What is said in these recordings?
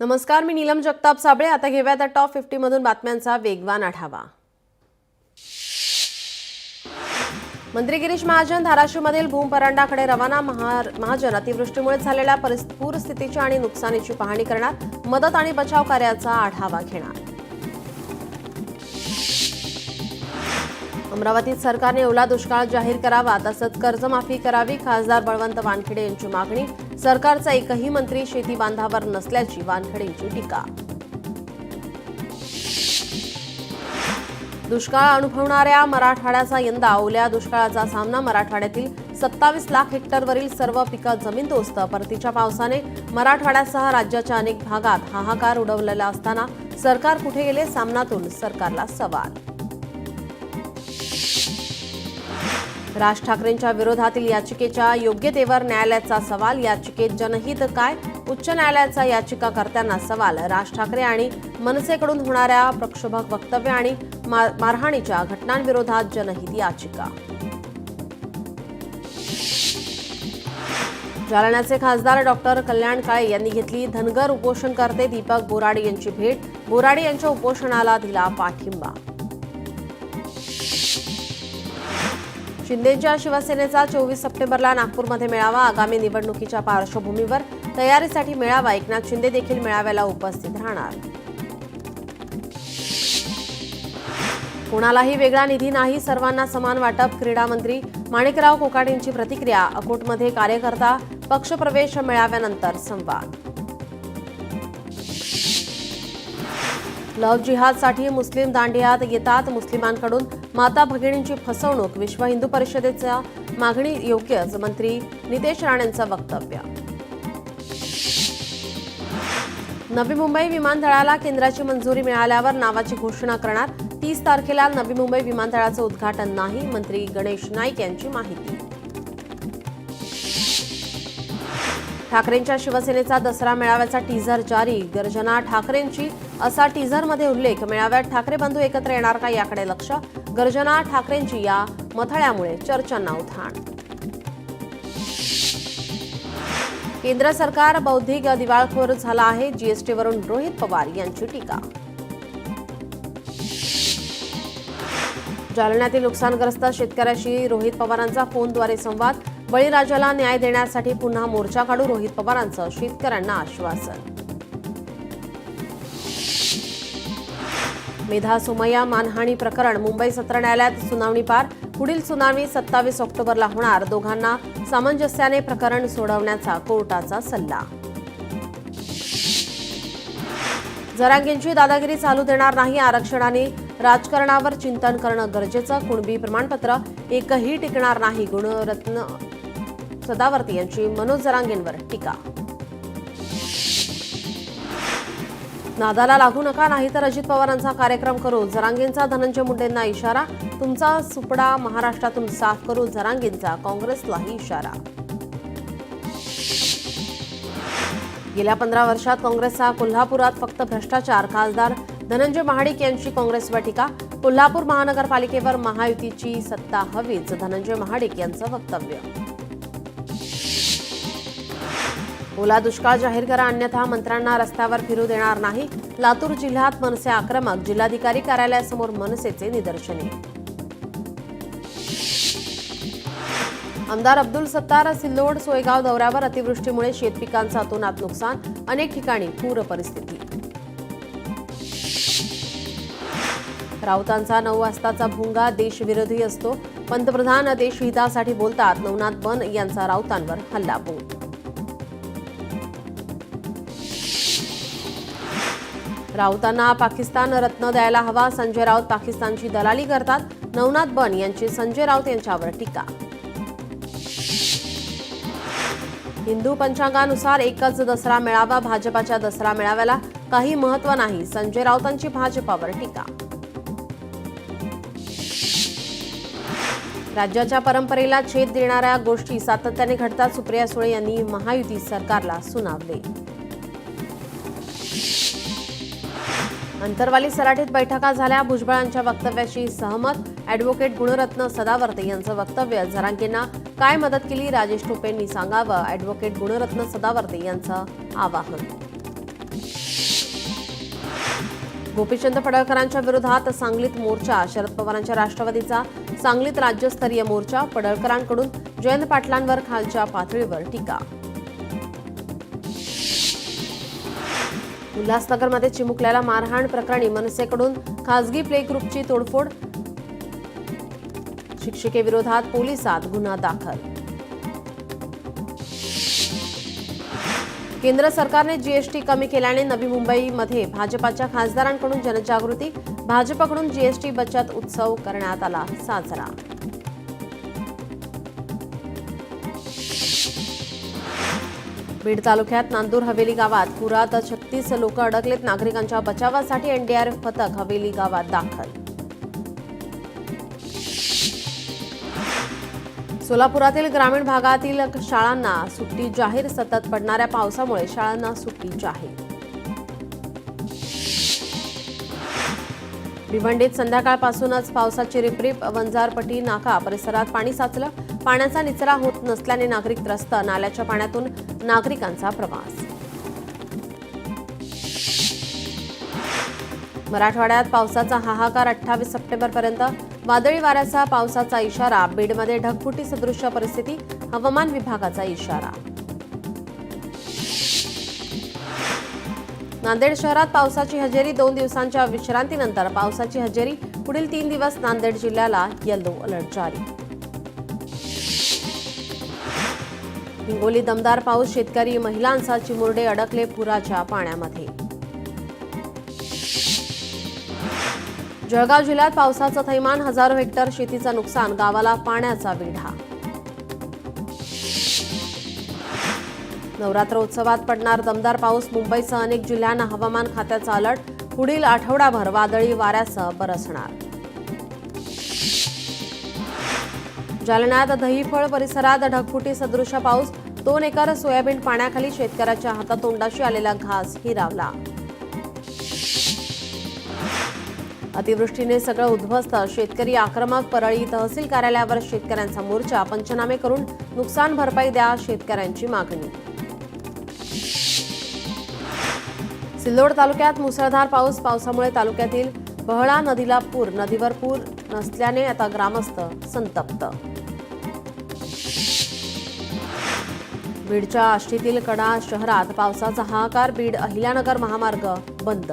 नमस्कार, मी नीलम जगताप साबळे. आता घेऊया त्या टॉप 50 मधून बातम्यांचा वेगवान आढावा. मंत्री गिरीश महाजन धाराशिवमधील भूमपरांडाकडे रवाना. महाजन अतिवृष्टीमुळे झालेल्या पूरस्थितीची आणि नुकसानीची पाहणी करणार. मदत आणि बचाव कार्याचा आढावा घेणार. अमरावतीत सरकारने ओला दुष्काळ जाहीर करावा, तसंच कर्जमाफी करावी. खासदार बळवंत वानखेडे यांची मागणी. सरकारचा एकही मंत्री शेती बांधावर नसल्याची वानखेडेंची टीका. दुष्काळ अनुभवणाऱ्या मराठवाड्याचा यंदा ओल्या दुष्काळाचा सामना. मराठवाड्यातील 27 लाख हेक्टरवरील सर्व पिकं जमीनदोस्त. परतीच्या पावसाने मराठवाड्यासह राज्याच्या अनेक भागात हाहाकार उडवलेला असताना सरकार कुठे गेले? सामनातून सरकारला सवाल. राज ठाकरेंच्या विरोधातील याचिकेच्या योग्यतेवर न्यायालयाचा सवाल. याचिकेत जनहित काय? उच्च न्यायालयाचा याचिकाकर्त्यांना सवाल. राज ठाकरे आणि मनसेकडून होणाऱ्या प्रक्षोभक वक्तव्य आणि मारहाणीच्या घटनांविरोधात जनहित याचिका. जालन्याचे खासदार डॉक्टर कल्याण काळे यांनी घेतली धनगर उपोषणकर्ते दीपक बोराडे यांची भेट. बोराडे यांच्या उपोषणाला दिला पाठिंबा. शिंदेच्या शिवसेनेचा 24 सप्टेंबरला नागपूरमध्ये मेळावा. आगामी निवडणुकीच्या पार्श्वभूमीवर तयारीसाठी मेळावा. एकनाथ शिंदे देखील मेळाव्याला उपस्थित राहणार. कोणालाही वेगळा निधी नाही, सर्वांना समान वाटप. क्रीडा मंत्री माणिकराव कोकाटेंची प्रतिक्रिया. अकोटमध्ये कार्यकर्ता पक्षप्रवेश मेळाव्यानंतर संवाद. लव्ह जिहादसाठी मुस्लिम दांडियात येतात. मुस्लिमांकडून माता भगिनींची फसवणूक. विश्व हिंदू परिषदेच्या मागणी योग्यच. मंत्री नितेश राणेंचं वक्तव्य. नवी मुंबई विमानतळाला केंद्राची मंजुरी मिळाल्यावर नावाची घोषणा करणार. 30 तारखेला नवी मुंबई विमानतळाचं उद्घाटन नाही. मंत्री गणेश नाईक यांची माहिती. ठाकरेंच्या शिवसेनेचा दसरा मेळाव्याचा टीझर जारी. गर्जना ठाकरेंची असा टीझरमध्ये उल्लेख. मेळाव्यात ठाकरे बंधू एकत्र येणार का याकडे लक्ष. गर्जना ठाकरेंची या मथळ्यामुळे चर्चांना उधाण. केंद्र सरकार बौद्धिक दिवाळखोर झालं आहे. जीएसटीवरून रोहित पवार यांची टीका. जालन्यातील नुकसानग्रस्त शेतकऱ्याशी रोहित पवारांचा फोनद्वारे संवाद. बळीराजाला न्याय देण्यासाठी पुन्हा मोर्चा काढू. रोहित पवारांचं शेतकऱ्यांना आश्वासन. मेधा सोमय्या मानहानी प्रकरण. मुंबई सत्र न्यायालयात सुनावणी पार. पुढील सुनावणी 27 ऑक्टोबरला होणार. दोघांना सामंजस्याने प्रकरण सोडवण्याचा कोर्टाचा सल्ला. जरांगेंची दादागिरी चालू देणार नाही. आरक्षणाने राजकारणावर चिंतन करणं गरजेचं. कुणबी प्रमाणपत्र एकही टिकणार नाही. गुणरत्न सदावर्ती यांची मनोज जरांगेंवर टीका. नादाला लागू नका, नाहीतर अजित पवारांचा कार्यक्रम करू. जरांगेंचा धनंजय मुंडेंना इशारा. तुमचा सुपडा महाराष्ट्रातून साफ करू. जरांगेंचा काँग्रेसलाही इशारा. गेल्या 15 वर्षात काँग्रेसचा कोल्हापुरात फक्त भ्रष्टाचार. खासदार धनंजय महाडिक यांची काँग्रेसवर टीका. कोल्हापूर महानगरपालिकेवर महायुतीची सत्ता हवीच. धनंजय महाडिक यांचं वक्तव्य. ओला दुष्काळ जाहीर करा, अन्यथा मंत्र्यांना रस्त्यावर फिरू देणार नाही. लातूर जिल्ह्यात मनसे आक्रमक. जिल्हाधिकारी कार्यालयासमोर मनसेचे निदर्शने. आमदार अब्दुल सत्तार सिल्लोड सोयगाव दौऱ्यावर. अतिवृष्टीमुळे शेतपिकांचं अतोनात नुकसान. अनेक ठिकाणी पूर परिस्थिती. राऊतांचा 9 वाजताचा भुंगा देशविरोधी असतो. पंतप्रधान देशहितासाठी बोलतात. नवनाथ बन यांचा राऊतांवर हल्लाबोल. राऊतांना पाकिस्तान रत्न द्यायला हवा. संजय राऊत पाकिस्तानची दलाली करतात. नवनाथ बन यांची संजय राऊत यांच्यावर टीका. हिंदू पंचांगानुसार एकच दसरा मेळावा. भाजपाच्या दसरा मेळाव्याला काही महत्त्व नाही. संजय राऊतांची भाजपावर टीका. राज्याच्या परंपरेला छेद देणाऱ्या गोष्टी सातत्याने घडतात. सुप्रिया सुळे यांनी महायुती सरकारला सुनावले. अंतरवाली सराटीत बैठका झाल्या. भुजबळांच्या वक्तव्याशी सहमत. ॲडव्होकेट गुणरत्न सदावर्ते यांचं वक्तव्य. जरांगेंना काय मदत केली राजेश टोपेंनी सांगावं. ॲडव्होकेट गुणरत्न सदावर्ते यांचं आवाहन. गोपीचंद पडळकरांच्या विरोधात सांगलीत मोर्चा, शरद पवारांच्या राष्ट्रवादीचा सांगलीत राज्यस्तरीय मोर्चा, पडळकरांकडून जयंत पाटलांवर खालच्या पातळीवर टीका. उल्हासनगरमध्ये चिमुकल्याला मारहाण प्रकरणी मनसेकडून खासगी प्ले ग्रुपची तोडफोड, शिक्षिकेविरोधात पोलिसात गुन्हा दाखल. केंद्र सरकारने जीएसटी कमी केल्याने नवी मुंबईमध्ये भाजपाच्या खासदारांकडून जनजागृती, भाजपकडून जीएसटी बचत उत्सव करण्यात आला साजरा. बीड तालुक्यात नांदूर हवेली गावात पुरात 36 लोक अडकलेत. नागरिकांच्या बचावासाठी एनडीआरएफ पथक हवेली गावात दाखल. सोलापुरातील ग्रामीण भागातील शाळांना सुट्टी जाहीर, सतत पडणाऱ्या पावसामुळे शाळांना सुट्टी जाहीर. भिवंडीत संध्याकाळपासूनच पावसाची रिपरिप, वंजारपट्टी नाका परिसरात पाणी साचलं. पाण्याचा निचरा होत नसल्याने नागरिक त्रस्त, नाल्याच्या पाण्यातून नागरिकांचा प्रवास. मराठवाड्यात पावसाचा हाहाकार, 28 सप्टेंबरपर्यंत वादळी वाऱ्याचा पावसाचा इशारा. बीडमध्ये ढगफुटी सदृश्य परिस्थिती, हवामान विभागाचा इशारा. नांदेड शहरात पावसाची हजेरी, 2 दिवसांच्या विश्रांतीनंतर पावसाची हजेरी. पुढील 3 दिवस नांदेड जिल्ह्याला येलो अलर्ट जारी. हिंगोली दमदार पाऊस, शेतकरी महिलांचा चिमुरडे अडकले पुराच्या पाण्यामध्ये. जळगाव जिल्ह्यात पावसाचं थैमान, हजारो हेक्टर शेतीचं नुकसान, गावाला पाण्याचा वेढा. नवरात्रोत्सवात पडणार दमदार पाऊस, मुंबईसह अनेक जिल्ह्यांना हवामान खात्याचा अलर्ट. पुढील आठवडाभर वादळी वाऱ्यासह बरसणार. जालन्यात दहीफळ परिसरात ढगफुटी सदृश पाऊस, 2 एकर सोयाबीन पाण्याखाली, शेतकऱ्याच्या हातातोंडाशी आलेला घास हिरावला. अतिवृष्टीने सगळं उद्ध्वस्त, शेतकरी आक्रमक, परळी तहसील कार्यालयावर शेतकऱ्यांचा मोर्चा. पंचनामे करून नुकसान भरपाई द्या, शेतकऱ्यांची मागणी. सिल्लोड तालुक्यात मुसळधार पाऊस, पावसामुळे तालुक्यातील बहळा नदीला पूर, नदीवर पूर नसल्याने आता ग्रामस्थ संतप्त. बीडच्या आष्टीतील कडा शहरात पावसाचा हाहाकार, बीड अहिल्यानगर महामार्ग बंद.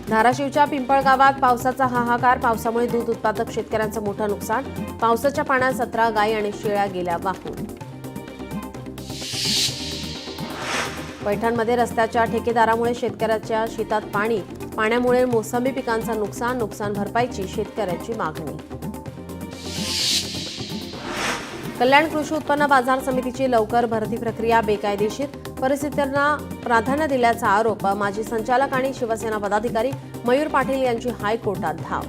धाराशिवच्या पिंपळगावात पावसाचा हाहाकार, पावसामुळे दूध उत्पादक शेतकऱ्यांचं मोठं नुकसान. पावसाच्या पाण्यात 17 गायी आणि शेळ्या गेल्या वाहून. पैठणमध्ये रस्त्याच्या ठेकेदारामुळे शेतकऱ्याच्या शेतात पाणी, पाण्यामुळे मोसंबी पिकांचं नुकसान, नुकसान भरपाईची शेतकऱ्याची मागणी. कल्याण कृषी उत्पन्न बाजार समितीची लवकर भरती प्रक्रिया बेकायदेशीर, परिस्थितींना प्राधान्य दिल्याचा आरोप. माजी संचालक आणि शिवसेना पदाधिकारी मयूर पाटील यांची हायकोर्टात धाव.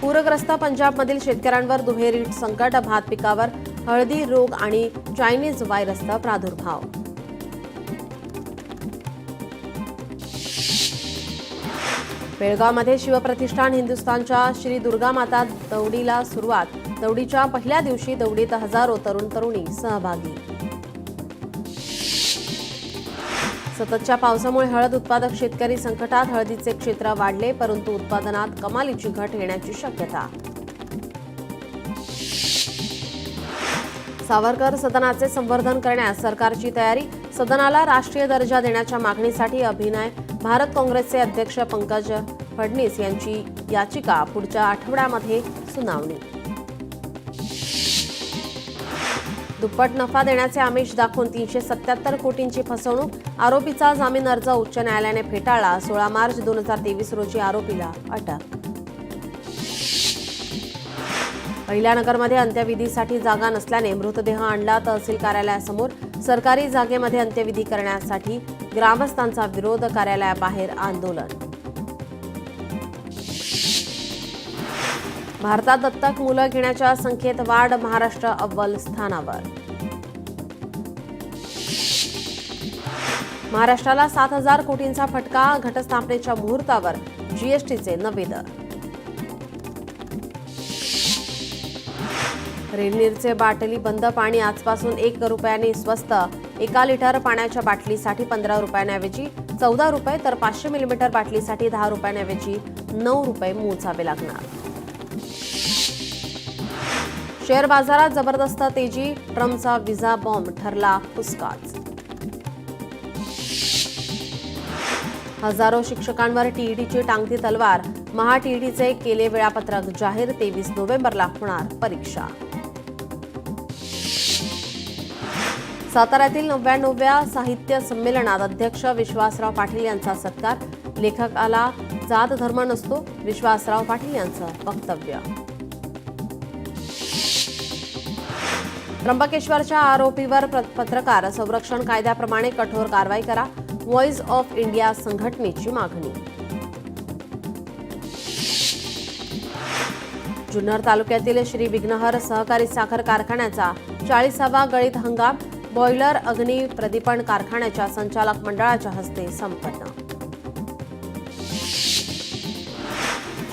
पूरग्रस्त पंजाबमधील शेतकऱ्यांवर दुहेरी संकट, भात पिकावर हळदी रोग आणि चायनीज व्हायरसचा प्रादुर्भाव. बेळगावमध्ये शिवप्रतिष्ठान हिंदुस्थानच्या श्री दुर्गा माता दौडीला सुरुवात. दौडीच्या पहिल्या दिवशी दौडीत हजारो तरुण तरुणी सहभागी. सततच्या पावसामुळे हळद उत्पादक शेतकरी संकटात, हळदीचे क्षेत्र वाढले परंतु उत्पादनात कमालीची घट येण्याची शक्यता. सावरकर सदनाचे संवर्धन करण्यास सरकारची तयारी. सदनाला राष्ट्रीय दर्जा देण्याच्या मागणीसाठी अभिनय. भारत काँग्रेसचे अध्यक्ष पंकज फडणवीस यांची याचिका, पुढच्या आठवड्यामध्ये सुनावणी. दुप्पट नफा देण्याचे आमिष दाखवून 377 कोटींची फसवणूक, आरोपीचा जामीन अर्ज उच्च न्यायालयाने फेटाळला. 16 मार्च 2023 रोजी आरोपीला अटक. अहिल्यानगरमध्ये अंत्यविधीसाठी जागा नसल्याने मृतदेह आणला तहसील कार्यालयासमोर. सरकारी जागेमध्ये अंत्यविधी करण्यासाठी ग्रामस्थांचा विरोध, कार्यालयाबाहेर आंदोलन. भारतात दत्तक मुलं घेण्याच्या संख्येत वाढ, महाराष्ट्र अव्वल स्थानावर. महाराष्ट्राला 7,000 कोटींचा फटका, घटस्थापनेच्या मुहूर्तावर जीएसटीचे नवे दर. रेलनीरचे बाटली बंद, पाणी आजपासून 1 रुपयाने स्वस्त. 1 लिटर पाण्याच्या बाटलीसाठी 15 रुपयांऐवजी 14 रुपये तर 500 मिलीमीटर बाटलीसाठी 10 रुपयांऐवजी 9 रुपये मोजावे लागणार. शेअर बाजारात जबरदस्त तेजी, ट्रम्पचा व्हिसा बॉम्ब ठरला फुसकाच. हजारो शिक्षकांवर टीईटीची टांगती तलवार, महा-टीईटीचे केले वेळापत्रक जाहीर. 23 नोव्हेंबरला होणार परीक्षा. साताऱ्यातील 99व्या साहित्य संमेलनात अध्यक्ष विश्वासराव पाटील यांचा सत्कार. लेखकाला जात धर्म नसतो, विश्वासराव पाटील यांचं वक्तव्य. त्र्यंबकेश्वरच्या आरोपीवर पत्रकार संरक्षण कायद्याप्रमाणे कठोर कारवाई करा, व्हॉइस ऑफ इंडिया संघटनेची मागणी. जुन्नर तालुक्यातील श्री विघ्नहर सहकारी साखर कारखान्याचा 40वा गळीत हंगाम, बॉयलर अग्नी प्रदीपन कारखान्याच्या संचालक मंडळाच्या हस्ते संपन्न.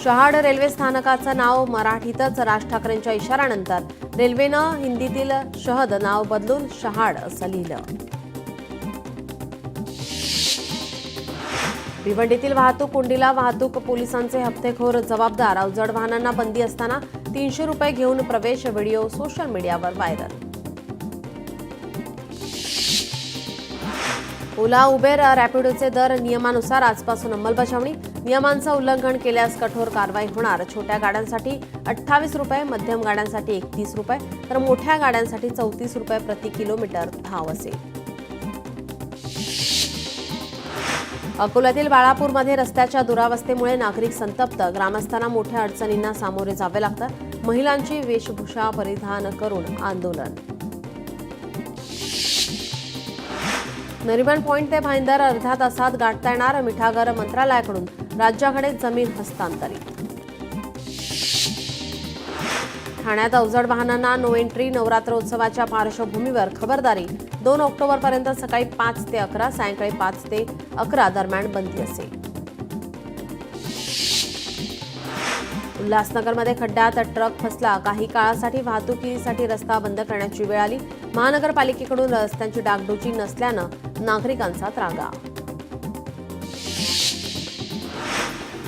शहाड रेल्वे स्थानकाचं नाव मराठीतच राज ठाकरेंच्या इशाऱ्यानंतर रेल्वेनं हिंदीतील शहद नाव बदलून शहाड असं लिहिलं. भिवंडीतील वाहतूक कोंडीला वाहतूक पोलिसांचे हप्तेखोर जबाबदार. अवजड वाहनांना बंदी असताना 300 रुपये घेऊन प्रवेश, व्हिडिओ सोशल मीडियावर व्हायरल. ओला, उबेर, रॅपिडोचे दर नियमानुसार आजपासून अंमलबजावणी. नियमांचं उल्लंघन केल्यास कठोर कारवाई होणार. छोट्या गाड्यांसाठी 28 रुपये, मध्यम गाड्यांसाठी 31 रुपये तर मोठ्या गाड्यांसाठी 34 रुपये प्रति किलोमीटर धाव असेल. अकोल्यातील बाळापूरमध्ये रस्त्याच्या दुरावस्थेमुळे नागरिक संतप्त. ग्रामस्थांना मोठ्या अडचणींना सामोरे जावे लागतं. महिलांची वेशभूषा परिधान करून आंदोलन. नरिमन पॉइंट ते भाईंदर अर्ध्या तासात गाठता येणार. मिठागर मंत्रालयाकडून राज्याकडे जमीन हस्तांतरित. ठाण्यात अवजड वाहनांना नो एंट्री. नवरात्रोत्सवाच्या पार्श्वभूमीवर खबरदारी. 2 ऑक्टोबरपर्यंत सकाळी 5 ते 11, सायंकाळी 5 ते 11 दरम्यान बंदी असेल. उल्हासनगरमध्ये खड्ड्यात ट्रक फसला. काही काळासाठी वाहतुकीसाठी रस्ता बंद करण्याची वेळ आली. महानगरपालिकेकडून रस्त्यांची डागडुजी नसल्यानं नागरिकांचा त्रागा.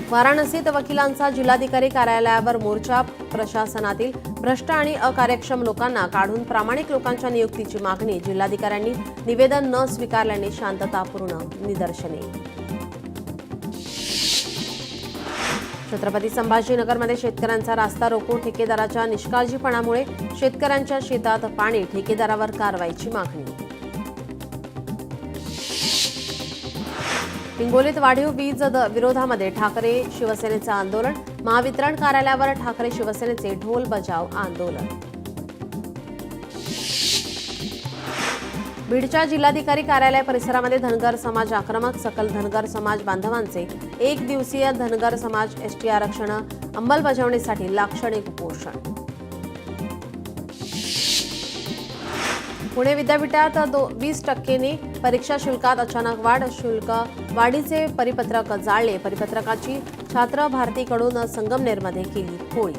वाराणसीत वकिलांचा जिल्हाधिकारी कार्यालयावर मोर्चा. प्रशासनातील भ्रष्ट आणि अकार्यक्षम लोकांना काढून प्रामाणिक लोकांच्या नियुक्तीची मागणी. जिल्हाधिकाऱ्यांनी निवेदन न स्वीकारल्याने शांततापूर्ण निदर्शने. छत्रपती संभाजीनगरमध्ये शेतकऱ्यांचा रास्ता रोको. ठेकेदाराच्या निष्काळजीपणामुळे शेतकऱ्यांच्या शेतात पाणी. ठेकेदारावर कारवाईची मागणी. हिंगोलीत वाढीव वीज विरोधामध्ये ठाकरे शिवसेनेचं आंदोलन. महावितरण कार्यालयावर ठाकरे शिवसेनेचे ढोल बजाव आंदोलन. बीडच्या जिल्हाधिकारी कार्यालय परिसरामध्ये धनगर समाज आक्रमक. सकल धनगर समाज बांधवांचे 1 दिवसीय धनगर समाज एसटी आरक्षण अंमलबजावणीसाठी लाक्षणिक उपोषण. पुणे विद्यापीठात 20% परीक्षा शुल्कात अचानक वाढ. शुल्क वाढीचे परिपत्रक जाळले. परिपत्रकाची छात्र भारतीकडून संगमनेरमध्ये केली होळी.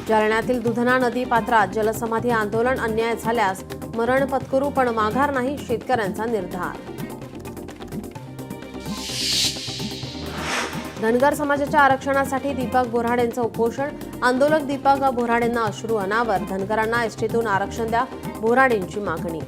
जालन्यातील दुधना नदी पात्रात जलसमाधी आंदोलन. अन्याय झाल्यास मरण पत्करू पण माघार नाही, शेतकऱ्यांचा निर्धार. धनगर समाजाच्या आरक्षणासाठी दीपक बोऱ्हाडेंचं उपोषण. आंदोलक दीपक बोऱ्हाडेंना अश्रू अनावर. धनगरांना एसटीतून आरक्षण द्या, बोऱ्हाडेंची मागणी.